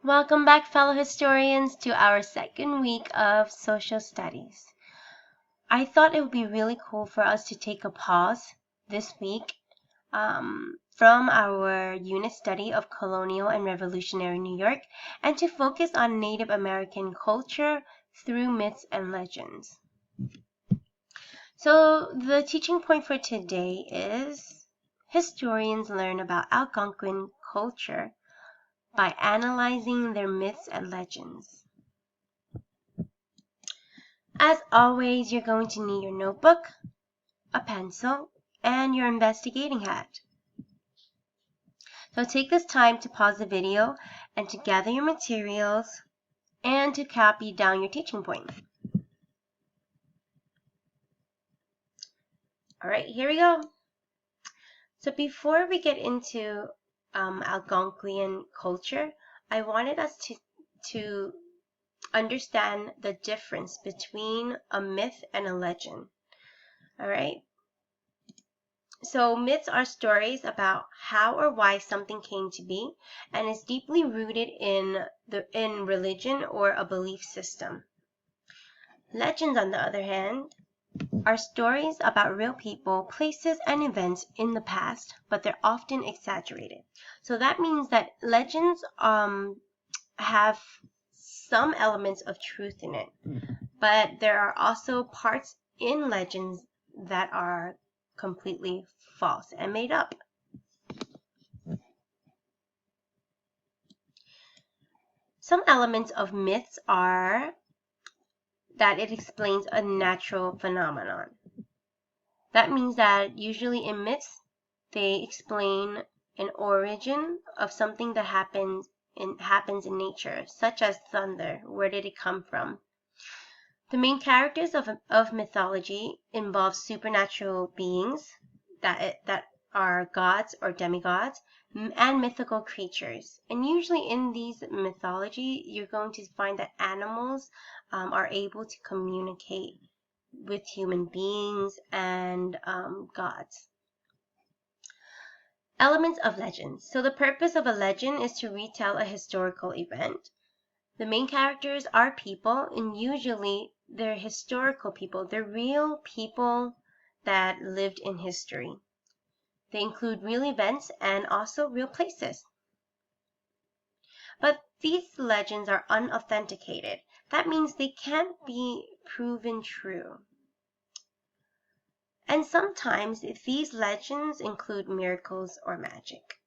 Welcome back, fellow historians, to our second week of social studies. I thought it would be really cool for us to take a pause this week from our unit study of colonial and revolutionary New York and to focus on Native American culture through myths and legends. So the teaching point for today is historians learn about Algonquin culture by analyzing their myths and legends. As always, you're going to need your notebook, a pencil, and your investigating hat. So take this time to pause the video and to gather your materials and to copy down your teaching point. Alright, here we go. So before we get into Algonquian culture, I wanted us to understand the difference between a myth and a legend. Alright? So myths are stories about how or why something came to be and is deeply rooted in religion or a belief system. Legends, on the other hand, are stories about real people, places, and events in the past, but they're often exaggerated. So that means that legends have some elements of truth in it, but there are also parts in legends that are completely false and made up. Some elements of myths are that it explains a natural phenomenon. That means that usually in myths, they explain an origin of something that happens in nature, such as thunder. Where did it come from? The main characters of mythology involve supernatural beings that are gods or demigods and mythical creatures. And usually in these mythology, you're going to find that animals are able to communicate with human beings and gods. Elements of legends. So the purpose of a legend is to retell a historical event. The main characters are people, and usually they're historical people. They're real people that lived in history. They include real events and also real places. But these legends are unauthenticated. That means they can't be proven true. And sometimes these legends include miracles or magic.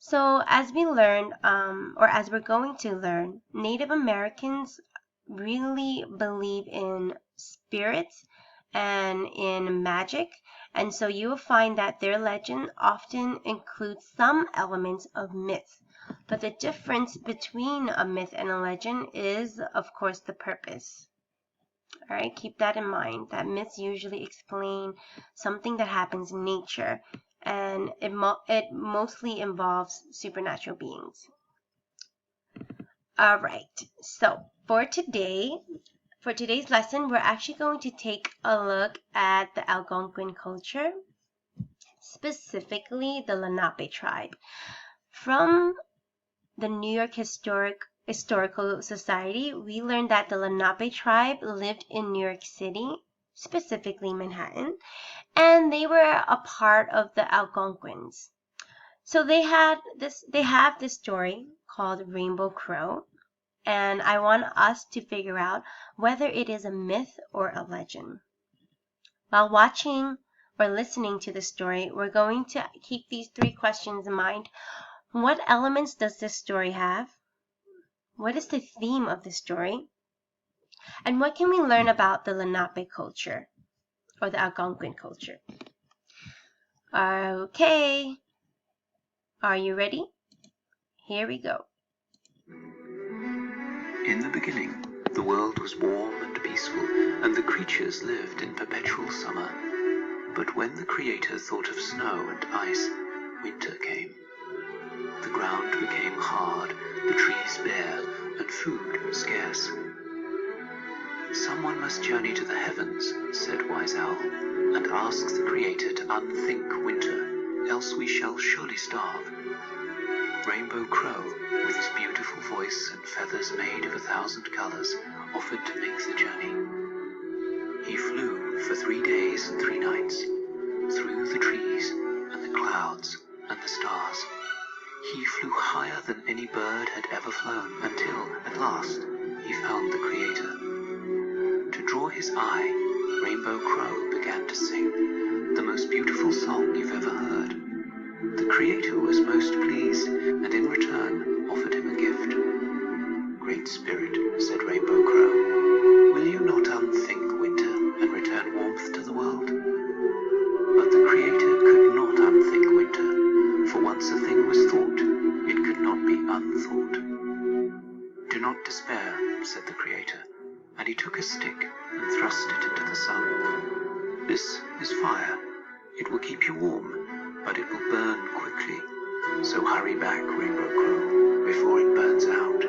So as we learned, or as we're going to learn, Native Americans really believe in spirits and in magic, and so you will find that their legend often includes some elements of myth. But the difference between a myth and a legend is, of course, the purpose. All right, keep that in mind, that myths usually explain something that happens in nature, and it mostly involves supernatural beings. All right, so for today's lesson, we're actually going to take a look at the Algonquin culture, specifically the Lenape tribe. From the New York Historical Society, we learned that the Lenape tribe lived in New York City, specifically Manhattan, and they were a part of the Algonquins. So they have this story called Rainbow Crow, and I want us to figure out whether it is a myth or a legend. While watching or listening to the story, we're going to keep these three questions in mind. What elements does this story have? What is the theme of the story? And what can we learn about the Lenape culture or the Algonquin culture? Okay, are you ready? Here we go. In the beginning, the world was warm and peaceful, and the creatures lived in perpetual summer. But when the Creator thought of snow and ice, winter came. The ground became hard, the trees bare, and food scarce. Someone must journey to the heavens, said Wise Owl, and ask the Creator to unthink winter, else we shall surely starve. Rainbow Crow, with his beautiful voice and feathers made of 1,000 colors, offered to make the journey. He flew for 3 days and 3 nights, through the trees and the clouds and the stars. He flew higher than any bird had ever flown, until, at last, he found the Creator. To draw his eye, Rainbow Crow began to sing the most beautiful song you've ever heard. The Creator was most pleased, and in return offered him a gift. "Great Spirit," said Rainbow Crow, "will you not unthink winter and return warmth to the world?" But the Creator could not unthink winter, for once a thing was thought, it could not be unthought. "Do not despair," said the Creator, and he took a stick and thrust it into the sun. "This is fire. It will keep you warm, but it will burn quickly. So hurry back, Rainbow Crow, before it burns out."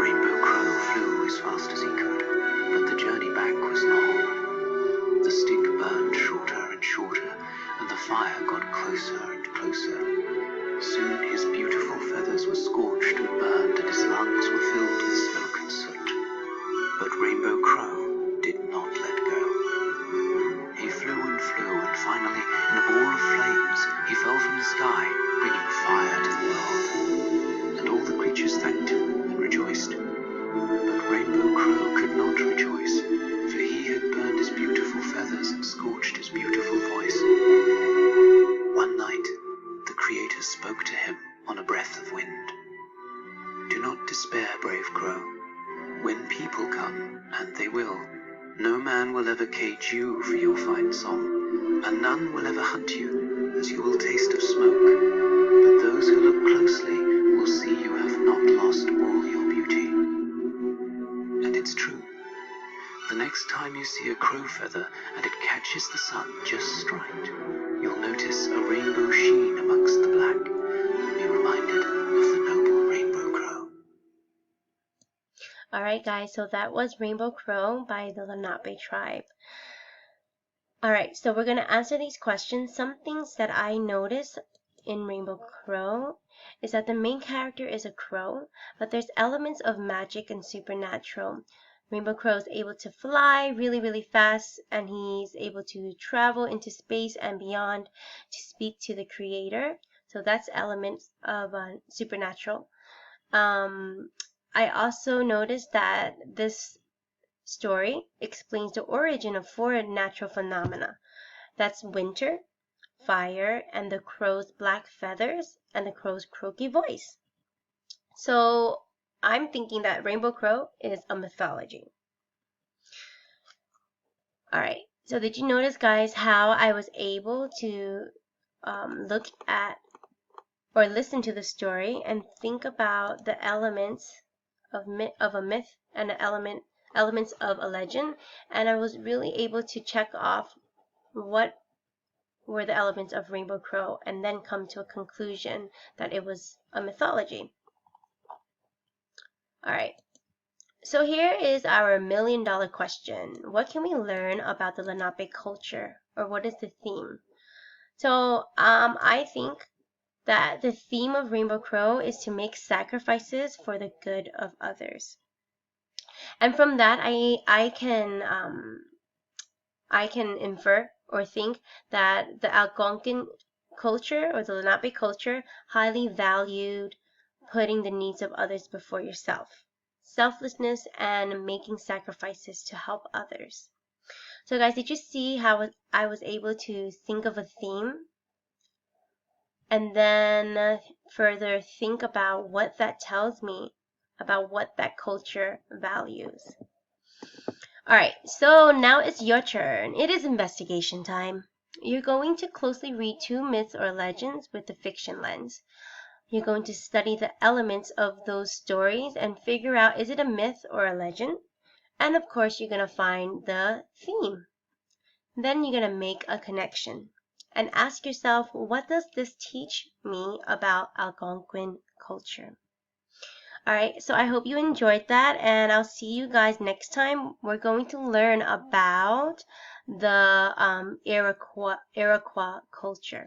Rainbow Crow flew as fast as he could, but the journey back was long. The stick burned shorter and shorter, and the fire got closer and closer. Soon his beautiful feathers were scorched and burned, and his lungs were filled with smoke and soot. But Rainbow Crow did not let go. He flew, and finally, in a ball of flames, he fell from the sky, bringing fire to the world. And all the creatures thanked him and rejoiced. But Rainbow Crow could not rejoice, for he had burned his beautiful feathers and scorched his beautiful voice. One night, the Creator spoke to him on a breath of wind. "Do not despair, brave Crow. When people come, and they will, no man will ever cage you for your fine song, and none will ever hunt you, as you will taste of smoke. But those who look closely will see you have not lost all your beauty." And it's true. The next time you see a crow feather and it catches the sun just right, you'll notice a rainbow sheen amongst the black, and be reminded of the noble Rainbow Crow. Alright guys, so that was Rainbow Crow by the Lenape tribe. Alright, so we're going to answer these questions. Some things that I noticed in Rainbow Crow is that the main character is a crow, but there's elements of magic and supernatural. Rainbow Crow is able to fly really, really fast, and he's able to travel into space and beyond to speak to the Creator. So that's elements of supernatural. I also noticed that this story explains the origin of 4 natural phenomena. That's winter, fire, and the crow's black feathers, and the crow's croaky voice. So I'm thinking that Rainbow Crow is a mythology. Alright, so did you notice, guys, how I was able to look at or listen to the story and think about the elements of a myth and the elements of a legend, and I was really able to check off what were the elements of Rainbow Crow and then come to a conclusion that it was a mythology. Alright, so here is our $1 million question. What can we learn about the Lenape culture, or what is the theme? So I think that the theme of Rainbow Crow is to make sacrifices for the good of others. And from that, I can infer or think that the Algonquian culture or the Lenape culture highly valued putting the needs of others before yourself, selflessness, and making sacrifices to help others. So guys, did you see how I was able to think of a theme and then further think about what that tells me about what that culture values? Alright, so now it's your turn. It is investigation time. You're going to closely read 2 myths or legends with the fiction lens. You're going to study the elements of those stories and figure out, is it a myth or a legend? And of course, you're going to find the theme. Then you're going to make a connection and ask yourself, what does this teach me about Algonquin culture? Alright, so I hope you enjoyed that, and I'll see you guys next time. We're going to learn about the Iroquois culture.